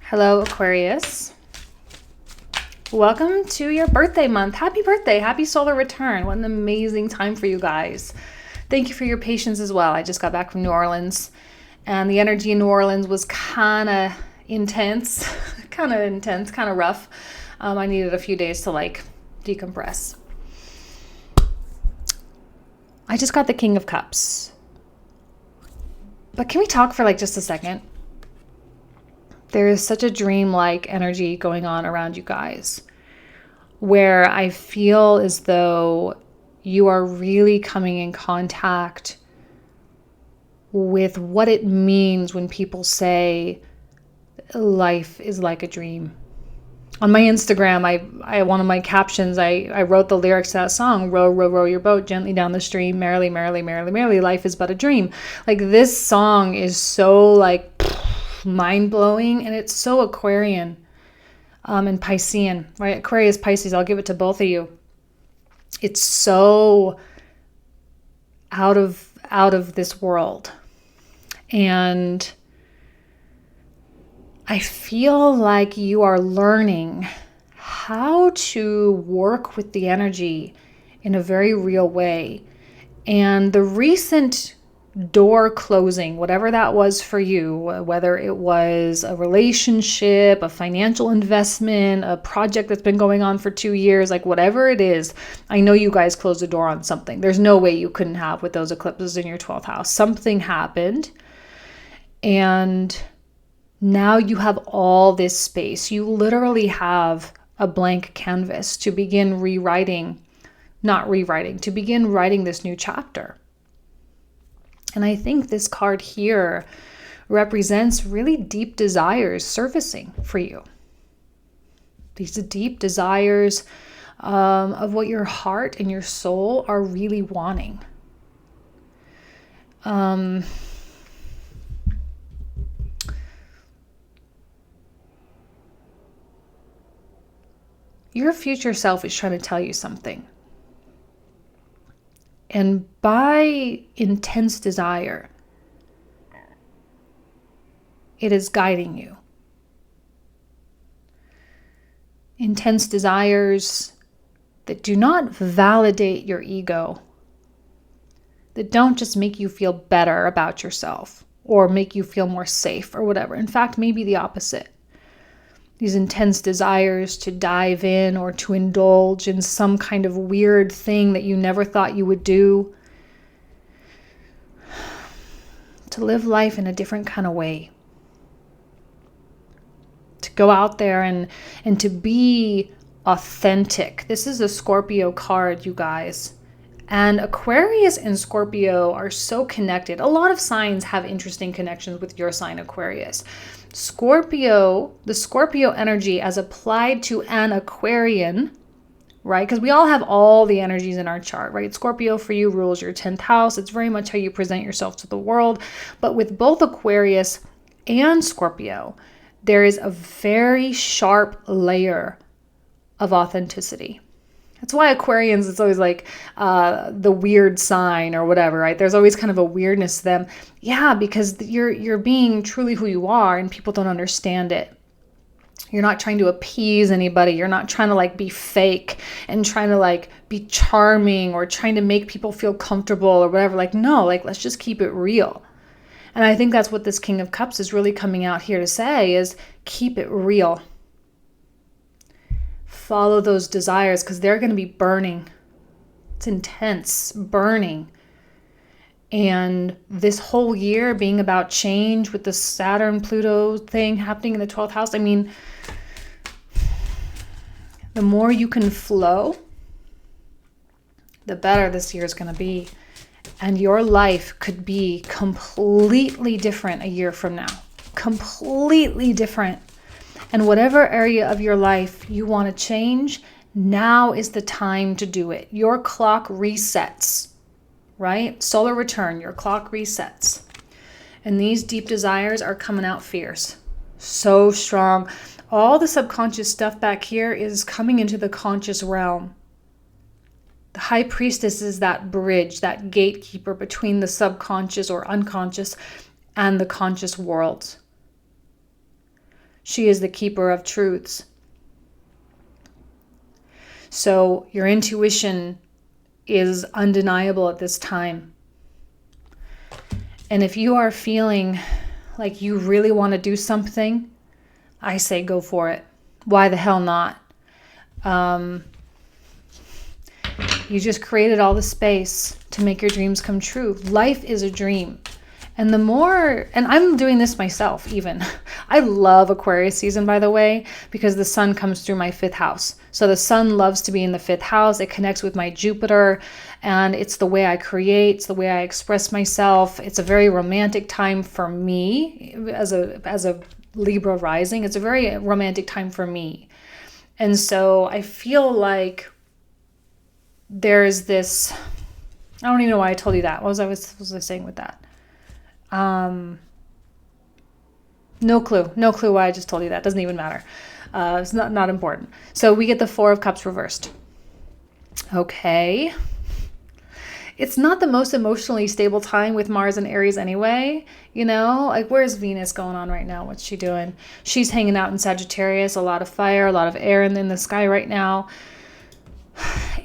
Hello, Aquarius. Welcome to your birthday month. Happy birthday. Happy solar return. What an amazing time for you guys. Thank you for your patience as well. I just got back from New Orleans, and the energy in New Orleans was kind of intense, kind of rough. I needed a few days to decompress. I just got the King of Cups. But can we talk for just a second? There is such a dreamlike energy going on around you guys where I feel as though you are really coming in contact with what it means when people say life is like a dream. On my Instagram, I one of my captions, I wrote the lyrics to that song, row, row, row your boat gently down the stream, merrily, merrily, merrily, merrily, life is but a dream. This song is so mind-blowing, and it's so Aquarian and Piscean, right? Aquarius, Pisces, I'll give it to both of you. It's so out of this world. And I feel like you are learning how to work with the energy in a very real way. And the recent door closing, whatever that was for you, whether it was a relationship, a financial investment, a project that's been going on for 2 years, whatever it is, I know you guys closed the door on something. There's no way you couldn't have with those eclipses in your 12th house. Something happened, and now you have all this space. You literally have a blank canvas to begin to begin writing this new chapter. And I think this card here represents really deep desires surfacing for you. These deep desires of what your heart and your soul are really wanting. Your future self is trying to tell you something. And by intense desire, it is guiding you. Intense desires that do not validate your ego, that don't just make you feel better about yourself or make you feel more safe or whatever. In fact, maybe the opposite. These intense desires to dive in or to indulge in some kind of weird thing that you never thought you would do. To live life in a different kind of way. To go out there and to be authentic. This is a Scorpio card, you guys. And Aquarius and Scorpio are so connected. A lot of signs have interesting connections with your sign, Aquarius. The Scorpio energy as applied to an Aquarian, right? Because we all have all the energies in our chart, right? Scorpio for you rules your 10th house. It's very much how you present yourself to the world. But with both Aquarius and Scorpio, there is a very sharp layer of authenticity. That's why Aquarians, it's always the weird sign or whatever, right? There's always kind of a weirdness to them. Yeah, because you're being truly who you are and people don't understand it. You're not trying to appease anybody. You're not trying to be fake and trying to be charming or trying to make people feel comfortable or whatever. No, let's just keep it real. And I think that's what this King of Cups is really coming out here to say is keep it real. Follow those desires because they're going to be burning. It's intense, burning. And this whole year being about change with the Saturn-Pluto thing happening in the 12th house, the more you can flow, the better this year is going to be. And your life could be completely different a year from now. Completely different. And whatever area of your life you want to change, now is the time to do it. Your clock resets, right? Solar return, your clock resets. And these deep desires are coming out fierce. So strong. All the subconscious stuff back here is coming into the conscious realm. The High Priestess is that bridge, that gatekeeper between the subconscious or unconscious and the conscious worlds. She is the keeper of truths. So your intuition is undeniable at this time. And if you are feeling like you really want to do something, I say go for it. Why the hell not? You just created all the space to make your dreams come true. Life is a dream. And the more, and I'm doing this myself even. I love Aquarius season, by the way, because the sun comes through my 5th house. So the sun loves to be in the 5th house. It connects with my Jupiter, and it's the way I create, it's the way I express myself. It's a very romantic time for me as a Libra rising. It's a very romantic time for me. And so I feel like there's this, I don't even know why I told you that. What was I saying with that? No clue why I just told you that. Doesn't even matter. It's not important. So we get the 4 of Cups reversed. Okay. It's not the most emotionally stable time with Mars and Aries anyway. You know, like where's Venus going on right now? What's she doing? She's hanging out in Sagittarius, a lot of fire, a lot of air in the sky right now.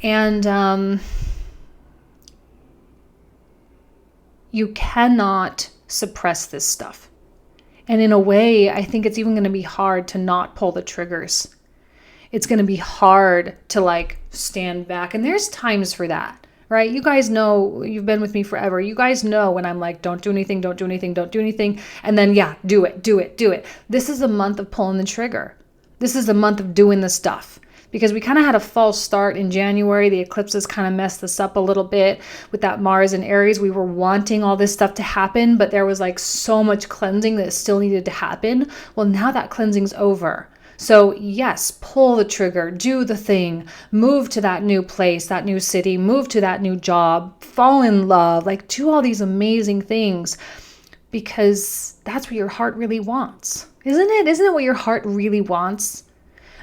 And you cannot suppress this stuff. And in a way, I think it's even going to be hard to not pull the triggers. It's going to be hard to like stand back. And there's times for that, right? You guys know, you've been with me forever. You guys know when I'm like, don't do anything, don't do anything, don't do anything. And then, yeah, do it. This is a month of pulling the trigger. This is a month of doing the stuff. Because we kind of had a false start in January. The eclipses kind of messed us up a little bit with that Mars and Aries. We were wanting all this stuff to happen, but there was like so much cleansing that still needed to happen. Well, now that cleansing's over. So yes, pull the trigger, do the thing, move to that new place, that new city, move to that new job, fall in love, like do all these amazing things because that's what your heart really wants. Isn't it? Isn't it what your heart really wants?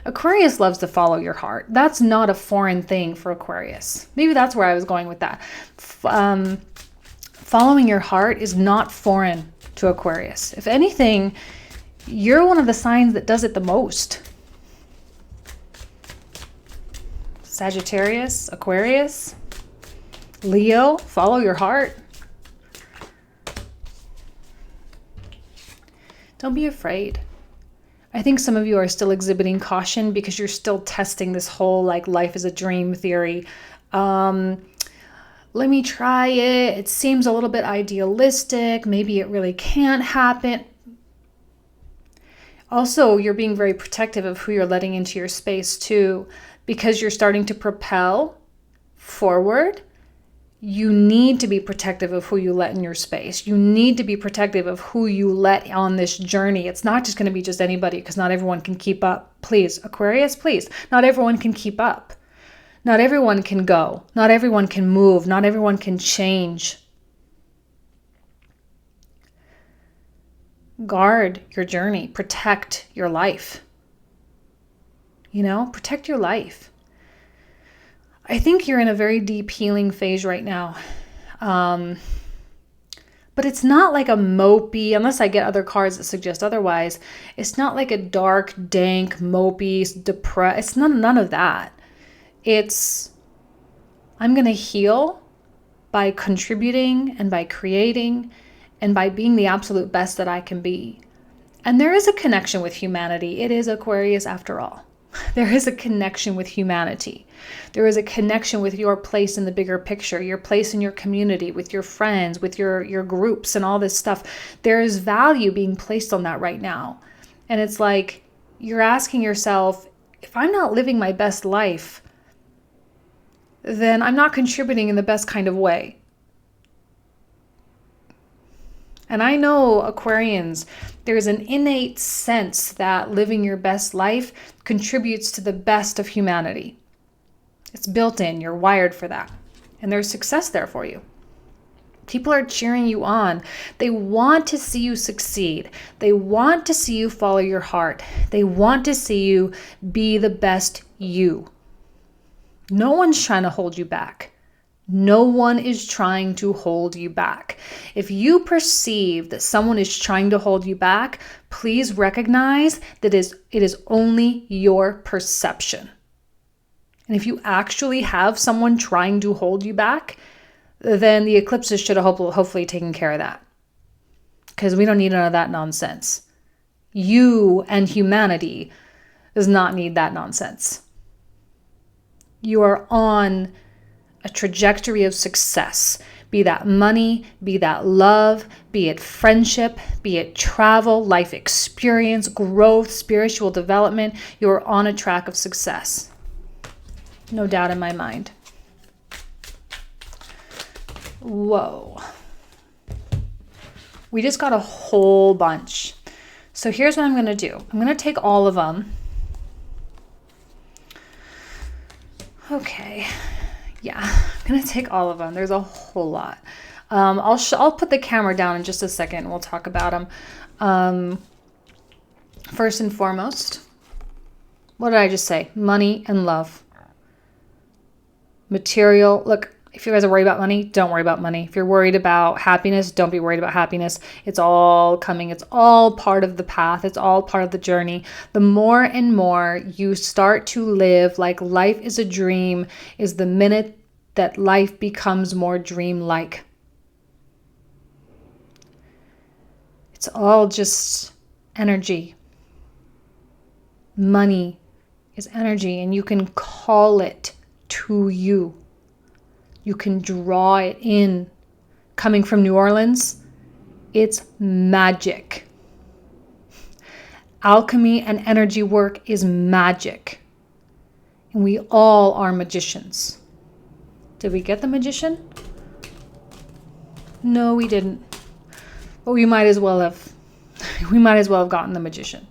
Aquarius loves to follow your heart. That's not a foreign thing for Aquarius. Maybe that's where I was going with that. Following your heart is not foreign to Aquarius. If anything, you're one of the signs that does it the most. Sagittarius, Aquarius, Leo, follow your heart. Don't be afraid. I think some of you are still exhibiting caution because you're still testing this whole like life is a dream theory. Let me try it. It seems a little bit idealistic. Maybe it really can't happen. Also, you're being very protective of who you're letting into your space too, because you're starting to propel forward. You need to be protective of who you let in your space. You need to be protective of who you let on this journey. It's not just going to be just anybody because not everyone can keep up. Please, Aquarius, please. Not everyone can keep up. Not everyone can go. Not everyone can move. Not everyone can change. Guard your journey. Protect your life. You know, protect your life. I think you're in a very deep healing phase right now. But it's not like a mopey, unless I get other cards that suggest otherwise. It's not like a dark, dank, mopey, depressed. It's none of that. It's, I'm going to heal by contributing and by creating and by being the absolute best that I can be. And there is a connection with humanity. It is Aquarius after all. There is a connection with humanity. There is a connection with your place in the bigger picture, your place in your community, with your friends, with your groups and all this stuff. There is value being placed on that right now. And it's like you're asking yourself, if I'm not living my best life, then I'm not contributing in the best kind of way. And I know Aquarians, there's an innate sense that living your best life contributes to the best of humanity. It's built in, you're wired for that. And there's success there for you. People are cheering you on. They want to see you succeed. They want to see you follow your heart. They want to see you be the best you. No one's trying to hold you back. No one is trying to hold you back. If you perceive that someone is trying to hold you back, please recognize that it is only your perception. And if you actually have someone trying to hold you back, then the eclipses should have hopefully taken care of that. Because we don't need none of that nonsense. You and humanity does not need that nonsense. You are on a trajectory of success, be that money, be that love, be it friendship, be it travel, life experience, growth, spiritual development. You're on a track of success. No doubt in my mind. Whoa. We just got a whole bunch. So here's what I'm going to do. I'm going to take all of them. Okay. Yeah, I'm going to take all of them. There's a whole lot. I'll put the camera down in just a second and we'll talk about them. First and foremost, what did I just say? Money and love. Material. Look, if you guys are worried about money, don't worry about money. If you're worried about happiness, don't be worried about happiness. It's all coming. It's all part of the path. It's all part of the journey. The more and more you start to live like life is a dream is the minute that life becomes more dream-like. It's all just energy. Money is energy, and you can call it to you. You can draw it in. Coming from New Orleans, it's magic. Alchemy and energy work is magic. And we all are magicians. Did we get the magician? No, we didn't. But we might as well have. We might as well have gotten the magician.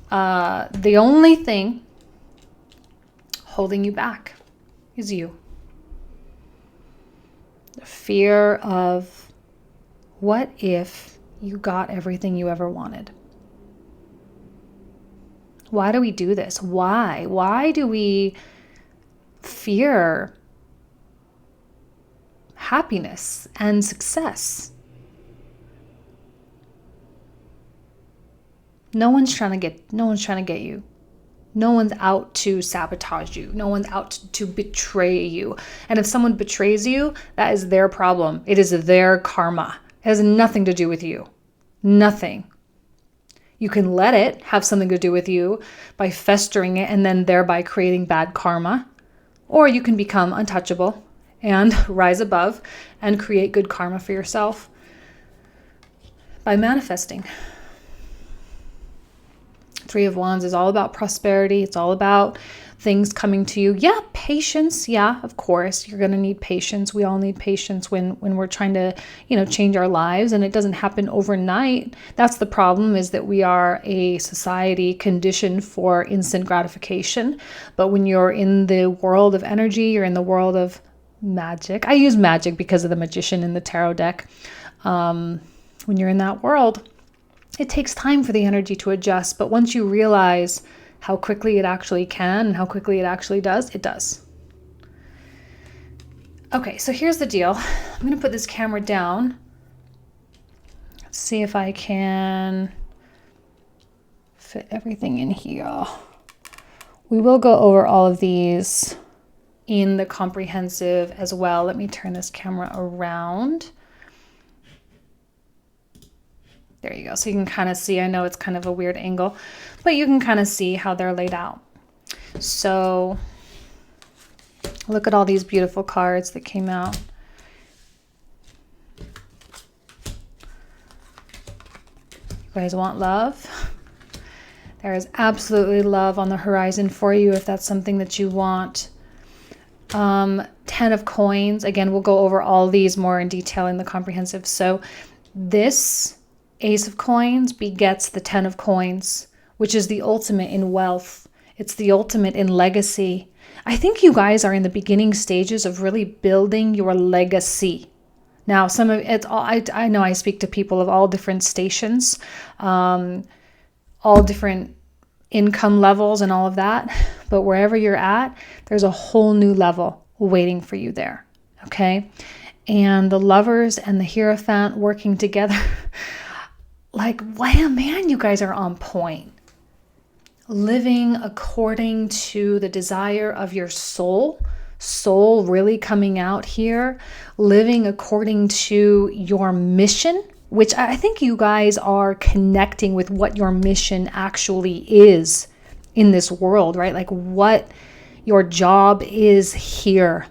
The only thing holding you back is you. The fear of what if you got everything you ever wanted? Why do we do this? Why? Why do we fear happiness and success? No one's trying to get you. No one's out to sabotage you. No one's out to betray you. And if someone betrays you, that is their problem. It is their karma. It has nothing to do with you. Nothing. You can let it have something to do with you by festering it and then thereby creating bad karma. Or you can become untouchable and rise above and create good karma for yourself by manifesting. Three of Wands is all about prosperity. It's all about things coming to you. Yeah, patience. Yeah, of course. You're going to need patience. We all need patience when we're trying to, change our lives, and it doesn't happen overnight. That's the problem, is that we are a society conditioned for instant gratification. But when you're in the world of energy, you're in the world of magic. I use magic because of the magician in the tarot deck. When you're in that world, it takes time for the energy to adjust, but once you realize how quickly it actually can and how quickly it actually does, it does. Okay, so here's the deal. I'm going to put this camera down. Let's see if I can fit everything in here. We will go over all of these in the comprehensive as well. Let me turn this camera around. There you go. So you can kind of see, I know it's kind of a weird angle, but you can kind of see how they're laid out. So look at all these beautiful cards that came out. You guys want love? There is absolutely love on the horizon for you if that's something that you want. 10 of coins. Again, we'll go over all these more in detail in the comprehensive. So this Ace of coins begets the 10 of coins, which is the ultimate in wealth. It's the ultimate in legacy. I think you guys are in the beginning stages of really building your legacy. Now, some of it's all, I know I speak to people of all different stations, all different income levels and all of that. But wherever you're at, there's a whole new level waiting for you there. okay? And the Lovers and the Hierophant working together. Like, wow, man, you guys are on point. Living according to the desire of your soul really coming out here, living according to your mission, which I think you guys are connecting with what your mission actually is in this world, right? Like what your job is here,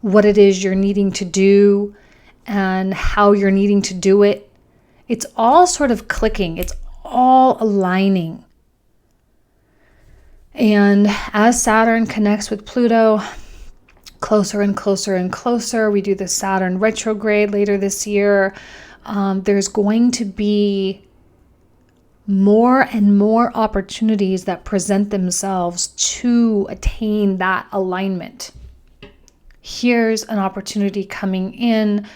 what it is you're needing to do and how you're needing to do it. It's all sort of clicking. It's all aligning. And as Saturn connects with Pluto, closer and closer and closer, we do the Saturn retrograde later this year. There's going to be more and more opportunities that present themselves to attain that alignment. Here's an opportunity coming in.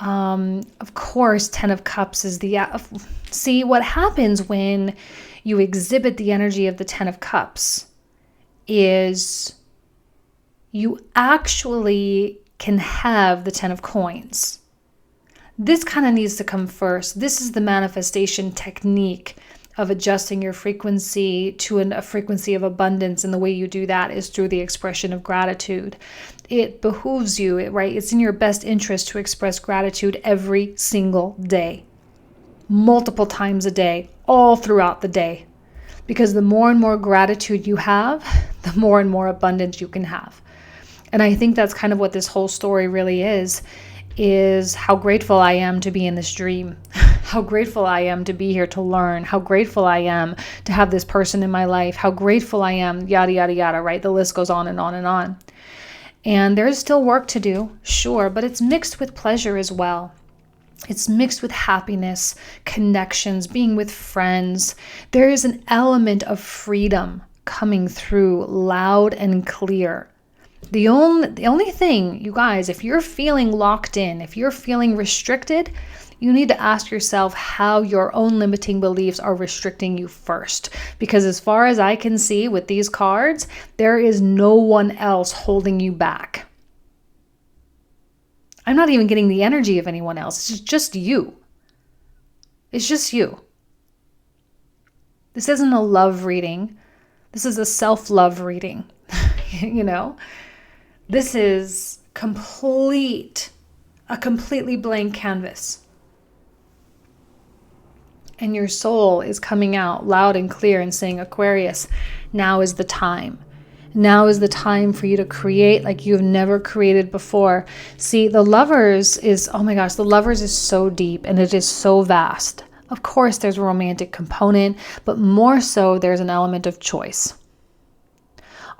Of course, 10 of Cups is the... See, what happens when you exhibit the energy of the 10 of Cups is you actually can have the 10 of Coins. This kind of needs to come first. This is the manifestation technique of adjusting your frequency to a frequency of abundance. And the way you do that is through the expression of gratitude. It behooves you, right? It's in your best interest to express gratitude every single day, multiple times a day, all throughout the day. Because the more and more gratitude you have, the more and more abundance you can have. And I think that's kind of what this whole story really is how grateful I am to be in this dream, how grateful I am to be here to learn, how grateful I am to have this person in my life, how grateful I am, yada, yada, yada, right? The list goes on and on and on. And there's still work to do, sure, but it's mixed with pleasure as well. It's mixed with happiness, connections, being with friends. There is an element of freedom coming through loud and clear. The only thing, you guys, if you're feeling locked in, if you're feeling restricted, you need to ask yourself how your own limiting beliefs are restricting you first. Because as far as I can see with these cards, there is no one else holding you back. I'm not even getting the energy of anyone else. It's just you. It's just you. This isn't a love reading. This is a self-love reading. You know? This is a completely blank canvas. And your soul is coming out loud and clear and saying, Aquarius, now is the time. Now is the time for you to create like you've never created before. See, the Lovers is, oh my gosh, the Lovers is so deep and it is so vast. Of course, there's a romantic component, but more so, there's an element of choice.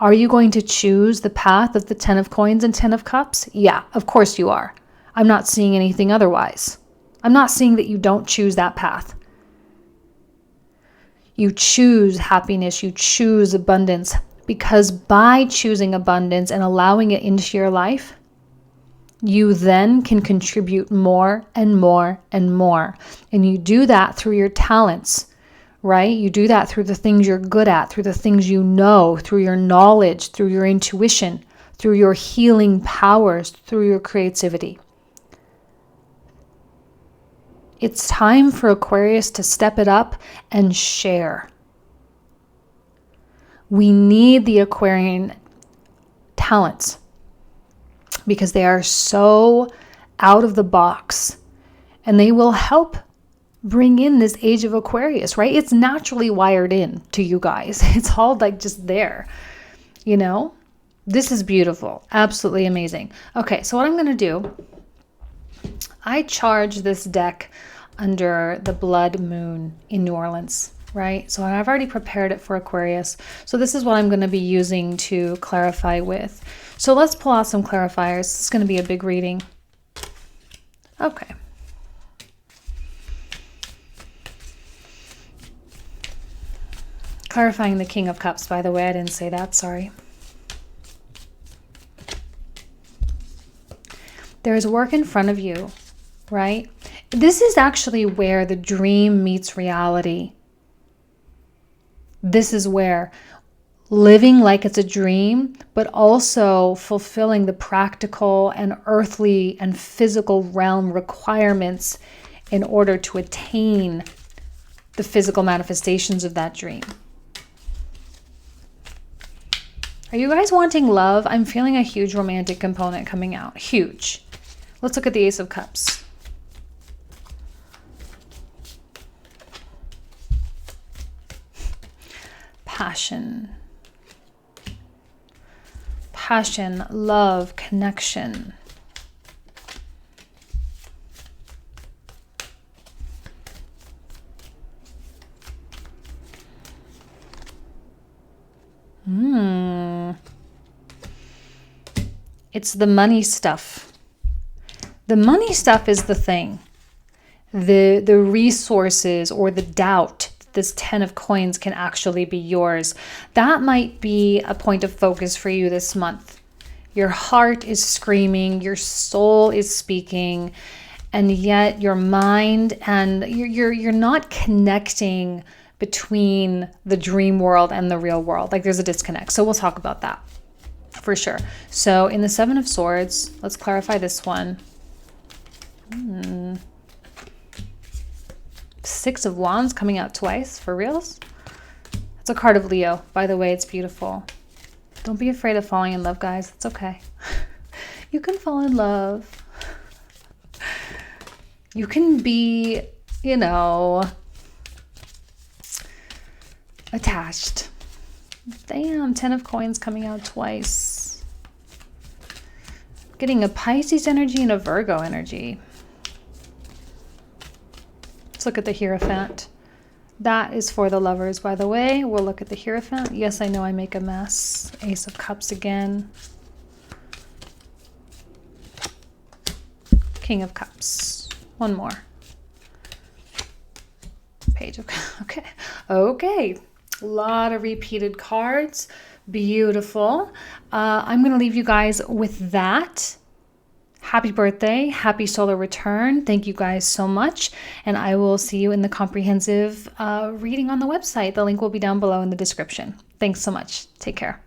Are you going to choose the path of the 10 of Coins and 10 of Cups? Yeah, of course you are. I'm not seeing anything otherwise. I'm not seeing that you don't choose that path. You choose happiness, you choose abundance. Because by choosing abundance and allowing it into your life, you then can contribute more and more and more. And you do that through your talents, right? You do that through the things you're good at, through the things you know, through your knowledge, through your intuition, through your healing powers, through your creativity. It's time for Aquarius to step it up and share. We need the Aquarian talents because they are so out of the box and they will help bring in this age of Aquarius, right? It's naturally wired in to you guys. It's all like just there, you know? This is beautiful. Absolutely amazing. Okay, so what I'm going to do, I charge this deck under the blood moon in New Orleans. Right? So I've already prepared it for Aquarius. So this is what I'm going to be using to clarify with. So let's pull out some clarifiers. This is going to be a big reading. Okay. Clarifying the King of Cups, by the way. I didn't say that. Sorry. There is work in front of you, right? This is actually where the dream meets reality. This is where living like it's a dream, but also fulfilling the practical and earthly and physical realm requirements in order to attain the physical manifestations of that dream. Are you guys wanting love? I'm feeling a huge romantic component coming out. Huge. Let's look at the Ace of Cups. Passion. Passion, love, connection. It's the money stuff. The money stuff is the thing. The resources or the doubt this 10 of coins can actually be yours. That might be a point of focus for you this month. Your heart is screaming, your soul is speaking, and yet your mind and you're not connecting between the dream world and the real world. Like there's a disconnect. So we'll talk about that for sure. So in the 7 of Swords, let's clarify this one. 6 of Wands coming out twice, for reals? It's a card of Leo, by the way. It's beautiful. Don't be afraid of falling in love, guys. It's okay. You can fall in love. You can be, you know, attached. Damn, 10 of Coins coming out twice. Getting a Pisces energy and a Virgo energy. Let's look at the Hierophant. That is for the lovers, by the way. We'll look at the Hierophant. Yes, I know I make a mess. Ace of Cups again. King of Cups. One more. Page of Cups. Okay. Okay. A lot of repeated cards. Beautiful. I'm going to leave you guys with that. Happy birthday. Happy solar return. Thank you guys so much. And I will see you in the comprehensive reading on the website. The link will be down below in the description. Thanks so much. Take care.